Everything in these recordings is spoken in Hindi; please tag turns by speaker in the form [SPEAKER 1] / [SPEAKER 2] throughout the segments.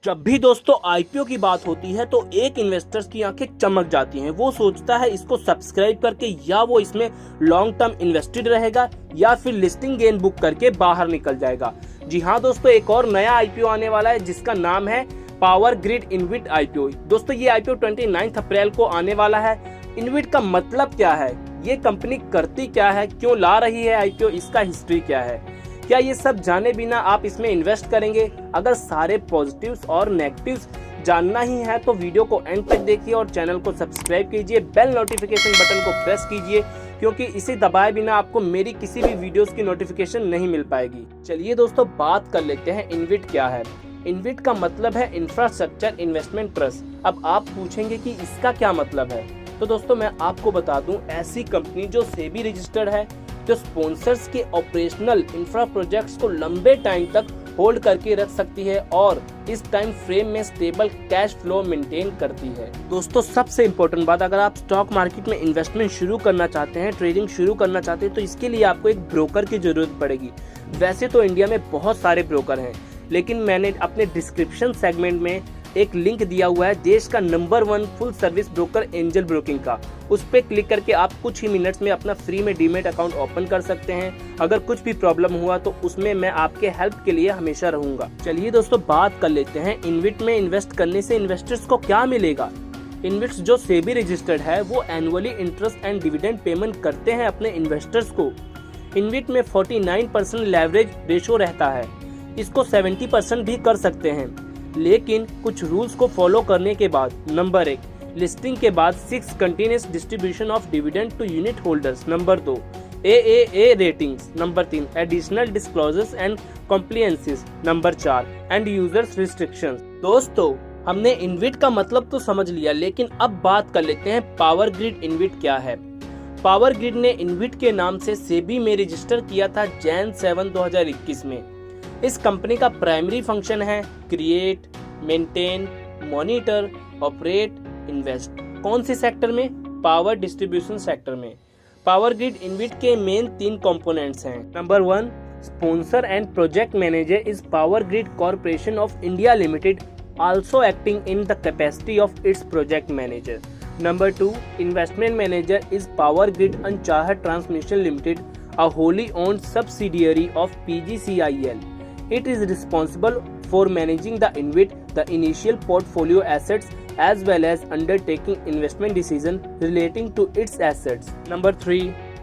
[SPEAKER 1] जब भी दोस्तों आईपीओ की बात होती है तो एक इन्वेस्टर्स की आंखें चमक जाती हैं। वो सोचता है इसको सब्सक्राइब करके या वो इसमें लॉन्ग टर्म इन्वेस्टेड रहेगा या फिर लिस्टिंग गेन बुक करके बाहर निकल जाएगा। जी हाँ दोस्तों, एक और नया आईपीओ आने वाला है जिसका नाम है पावर ग्रिड इनविट आईपीओ। दोस्तों ये आईपीओ 29 अप्रैल को आने वाला है। इनविट का मतलब क्या है, ये कंपनी करती क्या है, क्यों ला रही है आईपीओ, इसका हिस्ट्री क्या है, क्या ये सब जाने बिना आप इसमें इन्वेस्ट करेंगे? अगर सारे पॉजिटिव्स और नेगेटिव्स जानना ही है तो वीडियो को एंड तक देखिए और चैनल को सब्सक्राइब कीजिए, बेल नोटिफिकेशन बटन को प्रेस कीजिए क्योंकि इसे दबाए बिना आपको मेरी किसी भी वीडियोस की नोटिफिकेशन नहीं मिल पाएगी। चलिए दोस्तों बात कर लेते हैं इनविट क्या है। इनविट का मतलब है इंफ्रास्ट्रक्चर इन्वेस्टमेंट ट्रस्ट। अब आप पूछेंगे कि इसका क्या मतलब है, तो दोस्तों मैं आपको बता दूं, ऐसी कंपनी जो सेबी रजिस्टर्ड है, जो स्पॉन्सर्स के ऑपरेशनल इंफ्रा प्रोजेक्ट्स को लंबे टाइम तक होल्ड करके रख सकती है और इस टाइम फ्रेम में स्टेबल कैश फ्लो मेंटेन करती है। दोस्तों सबसे इम्पोर्टेंट बात, अगर आप स्टॉक मार्केट में इन्वेस्टमेंट शुरू करना चाहते हैं, ट्रेडिंग शुरू करना चाहते हैं, तो इसके लिए आपको एक ब्रोकर की जरूरत पड़ेगी। वैसे तो इंडिया में बहुत सारे ब्रोकर हैं, लेकिन मैंने अपने डिस्क्रिप्शन सेगमेंट में एक लिंक दिया हुआ है देश का number 1 full service broker angel broking का। उस पर क्लिक करके आप कुछ ही मिनट्स में अपना फ्री में डीमेट अकाउंट ओपन कर सकते हैं। अगर कुछ भी प्रॉब्लम हुआ तो उसमें मैं आपके हेल्प के लिए हमेशा रहूंगा। चलिए दोस्तों बात कर लेते हैं इनविट में इन्वेस्ट करने से इन्वेस्टर्स को क्या मिलेगा। इनविट जो सेबी रजिस्टर्ड है वो annually interest and dividend payment करते हैं अपने इन्वेस्टर्स को। इनविट में 49% लेवरेज रेशो रहता है, इसको 70% भी कर सकते हैं, लेकिन कुछ रूल्स को फॉलो करने के बाद। नंबर 1, लिस्टिंग के बाद 6 continuous distribution of dividend to unit holders. Number 2, AAA ratings. Number 3, additional disclosures and compliances. Number 4, end users restrictions. दोस्तों हमने इनविट का मतलब तो समझ लिया, लेकिन अब बात कर लेते हैं पावर ग्रिड इनविट क्या है। पावर ग्रिड ने इनविट के नाम से सेबी में रजिस्टर किया था जैन 7, 2021 में। इस कंपनी का प्राइमरी फंक्शन है create, maintain, monitor, operate, invest. कौन से सेक्टर में? पावर डिस्ट्रीब्यूशन सेक्टर में। पावर ग्रिड इनविट के मेन 3 कंपोनेंट्स हैं। Number 1, sponsor and project manager is power grid corporation of India limited, also acting in the capacity of its project manager. Number 2, investment manager is Power Grid Unchahat Transmission Limited, a wholly owned subsidiary of PGCIL. It is responsible for managing the InvIT, the initial portfolio assets, as well as undertaking investment decisions relating to its assets. Number 3,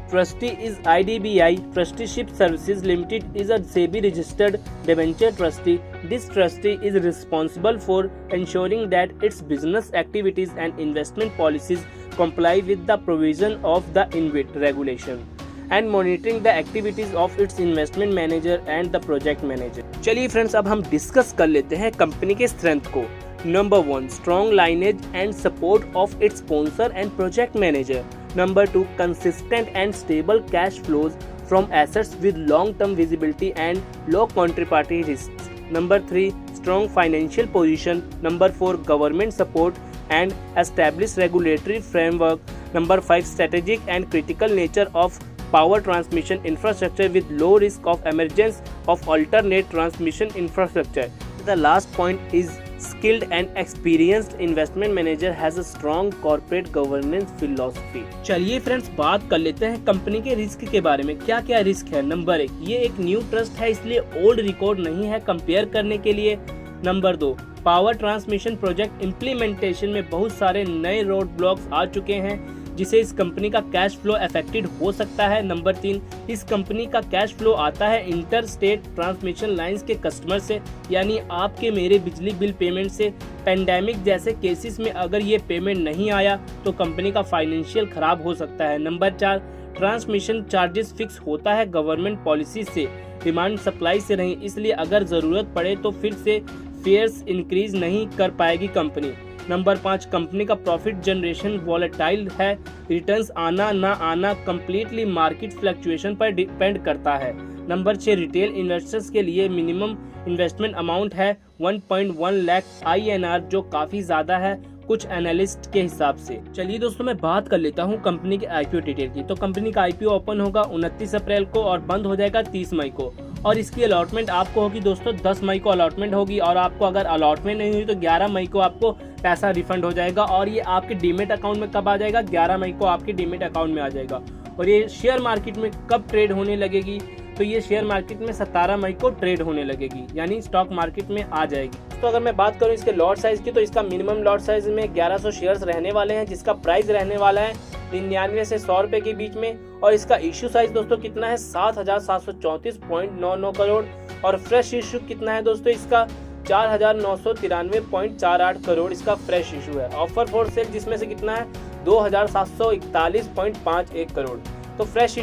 [SPEAKER 1] trustee is IDBI Trusteeship Services Limited is a SEBI registered debenture trustee. This trustee is responsible for ensuring that its business activities and investment policies comply with the provision of the InvIT regulation and monitoring the activities of its investment manager and the project manager. चलिए फ्रेंड्स, अब हम डिस्कस कर लेते हैं कंपनी के स्ट्रेंथ को। Number 1, strong lineage and support of its sponsor and project manager. Number 2, consistent and stable cash flows from assets with long-term visibility and low counterparty risks. Number 3, strong financial position. Number 4, government support and established regulatory framework. Number 5, strategic and critical nature of power transmission infrastructure with low risk of emergence of alternate transmission infrastructure. The last point is skilled and experienced investment manager has a strong corporate governance philosophy. चलिए फ्रेंड्स बात कर लेते हैं कंपनी के रिस्क के बारे में। क्या क्या रिस्क है? नंबर 1, ये एक न्यू ट्रस्ट है इसलिए ओल्ड रिकॉर्ड नहीं है कंपेयर करने के लिए। Number 2, power transmission project implementation में बहुत सारे नए रोड ब्लॉक्स आ चुके हैं जिसे इस कंपनी का कैश फ्लो अफेक्टेड हो सकता है। नंबर 3, इस कंपनी का कैश फ्लो आता है इंटर स्टेट ट्रांसमिशन लाइंस के कस्टमर से, यानी आपके मेरे बिजली बिल पेमेंट से। पेंडेमिक जैसे केसेस में अगर ये पेमेंट नहीं आया तो कंपनी का फाइनेंशियल खराब हो सकता है। नंबर 4, ट्रांसमिशन चार्जेस फिक्स होता है गवर्नमेंट पॉलिसी से, डिमांड सप्लाई से नहीं, इसलिए अगर ज़रूरत पड़े तो फिर से फेयर्स इंक्रीज नहीं कर पाएगी कंपनी। नंबर 5, कंपनी का प्रॉफिट जनरेशन वॉलेटाइल है, रिटर्न्स आना ना आना कम्प्लीटली मार्केट फ्लक्चुएशन पर डिपेंड करता है। नंबर 6, रिटेल इन्वेस्टर्स के लिए मिनिमम इन्वेस्टमेंट अमाउंट है 1.1 लाख INR, जो काफ़ी ज़्यादा है कुछ एनालिस्ट के हिसाब से। चलिए दोस्तों मैं बात कर लेता हूँ कंपनी के IPO डिटेल की। तो कंपनी का IPO ओपन होगा 29 अप्रैल को और बंद हो जाएगा 30 मई को। और इसकी अलॉटमेंट आपको होगी दोस्तों 10 मई को अलॉटमेंट होगी, और आपको अगर अलॉटमेंट नहीं हुई तो 11 मई को आपको पैसा रिफंड हो जाएगा। और ये आपके डीमेट अकाउंट में कब आ जाएगा? 11 मई को आपके डीमेट अकाउंट में आ जाएगा। और ये शेयर मार्केट में कब ट्रेड होने लगेगी? तो ये शेयर मार्केट में 17 मई को ट्रेड होने लगेगी, यानी स्टॉक मार्केट में आ जाएगी। तो अगर मैं बात करूं इसके लॉट साइज की, तो इसका मिनिमम लॉट साइज में 1100 शेयर्स रहने वाले हैं, जिसका प्राइस रहने वाला है 99 से 100 रुपए के बीच में। और इसका इश्यू साइज दोस्तों कितना है? 7,734.99 करोड़। और फ्रेश इश्यू कितना है दोस्तों इसका? 4,993.48 करोड़ इसका फ्रेश इशू है। ऑफर फॉर सेल जिसमें से कितना है? 2,741.51 करोड़। तो फ्रेश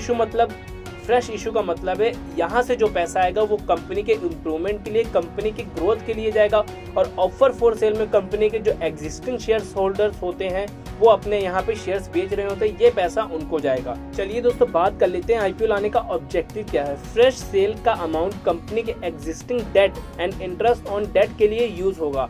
[SPEAKER 1] इशू का मतलब है यहाँ से जो पैसा आएगा वो कंपनी के इम्प्रूवमेंट के लिए, कंपनी की ग्रोथ के लिए जाएगा। और ऑफर फॉर सेल में कंपनी के जो एग्जिस्टिंग शेयर्स होल्डर्स होते हैं वो अपने यहाँ पे शेयर्स बेच रहे होते हैं, ये पैसा उनको जाएगा। चलिए दोस्तों बात कर लेते हैं आईपीओ लाने का ऑब्जेक्टिव क्या है। फ्रेश सेल का अमाउंट कंपनी के existing debt and interest on debt के लिए यूज होगा।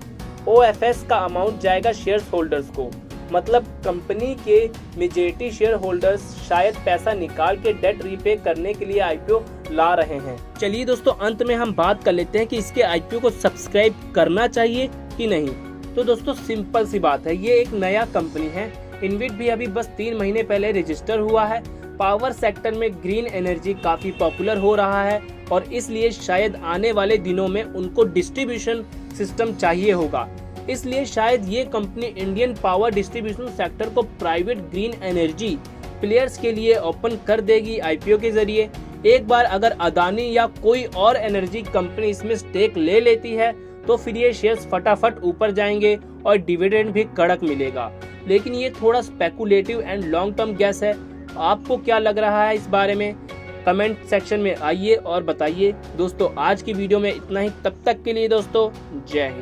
[SPEAKER 1] OFS का अमाउंट जाएगा शेयर्स होल्डर्स को, मतलब कंपनी के मेजॉरिटी शेयर होल्डर्स शायद पैसा निकाल के डेट रीपे करने के लिए आईपीओ ला रहे हैं। चलिए दोस्तों अंत में हम बात कर लेते हैं कि इसके आईपीओ को सब्सक्राइब करना चाहिए कि नहीं। तो दोस्तों सिंपल सी बात है, ये एक नया कंपनी है। इनविट भी अभी बस 3 महीने पहले रजिस्टर हुआ है। पावर सेक्टर में ग्रीन एनर्जी काफी पॉपुलर हो रहा है और इसलिए शायद आने वाले दिनों में उनको डिस्ट्रीब्यूशन सिस्टम चाहिए होगा। इसलिए शायद ये company Indian power distribution sector को प्राइवेट ग्रीन एनर्जी प्लेयर्स के लिए ओपन कर देगी आईपीओ के जरिए। एक बार अगर अदानी या कोई और एनर्जी कंपनी इसमें स्टेक ले लेती है तो फिर ये शेयर्स फटाफट ऊपर जाएंगे और डिविडेंड भी कड़क मिलेगा। लेकिन ये थोड़ा speculative and long term gas है। आपको क्या लग रहा है इस बारे में? कमेंट सेक्शन में आइए और बताइए। दोस्तों आज की वीडियो में इतना ही, तब तक के लिए दोस्तों जय हिंद।